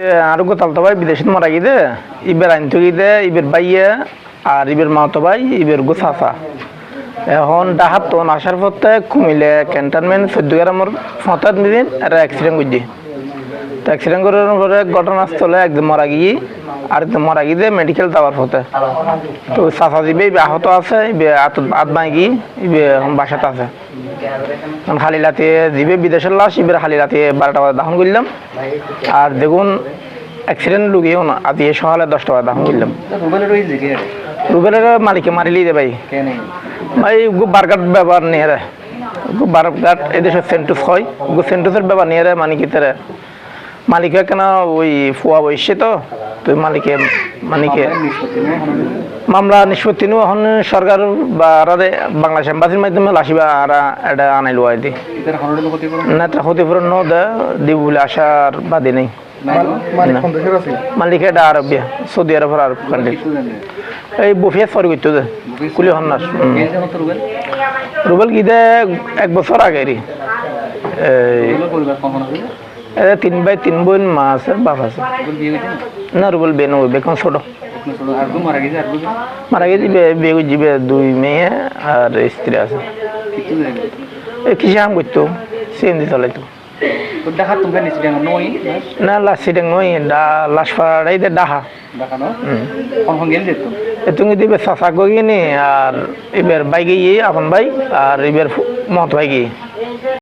আরো গোতাল তো ভাই বিদেশে মারা গিয়ে ইবের আইনতে গিয়ে ইবের বাইয়া আর ইবের মাতো ভাই ইবের গোসাফা এখন ডাহাত তো আসার পথে কুমিলে ক্যান্টনমেন্ট 14 গ্রামের ৭ দিন একটা অ্যাক্সিডেন্ট করছি। তো অ্যাক্সিডেন্ট করার পরে ঘটনাস্থলে একদম মারা গিয়ে আর একদম মারা গিয়ে মেডিকেল যাওয়ার পথে তো চাচা দিবে আহত আছে হাত ভাঙি ইবে এখন বাসাতে আছে। খালি লাতে দিবে বিদেশের লাশ ইবের খালি লাতে 12টা বাজে দাহন করলাম। আর দেখুন অ্যাক্সিডেন্ট লুকিয়েও না আজ সকালে 10টা বাজে দাহন করলাম। রুবেলের মালিকে মারিলি দে ভাই ভাই বারগাট ব্যবহার নিয়ে রে বারগাট এদেশের সেন্টুস হয় সেন্টুসের ব্যবহার নিয়ে রে মানে কি তারা মালিক কেন ওই ফুয়া বসছে তো তুই মালিকে মামলা নিষ্পত্তি নিও এখন সরকার বা বাংলাদেশ এম্বাসির মাধ্যমে লাসিবা আর এটা আনাইলো আর দি না তা ক্ষতিপূরণ ন দে দিব বলে আশার বাদে নেই। মালিক এটা আরবিয়া সৌদি আরব আরব কান্ট্রি এই বফিয়া সরি করতো যে কুলি হন্নাস রুবেল গিদে 1 বছর আগে রি 3 ভাই 3 বোন মা আছে বাপ আছে না রুবেল বেন বেকন ছোট মারা গেছে বিয়ে করছি 2 মেয়ে আর স্ত্রী আছে কৃষি কাম করতো সিএনজি চালাইতো না লাশ সিটেং নয় লাশ ফাড়াই দে ডাহা তুমি দিবে চাষা গিয়ে আর এবার বাইকে গিয়ে আপন ভাই আর এবার মত ভাই গিয়ে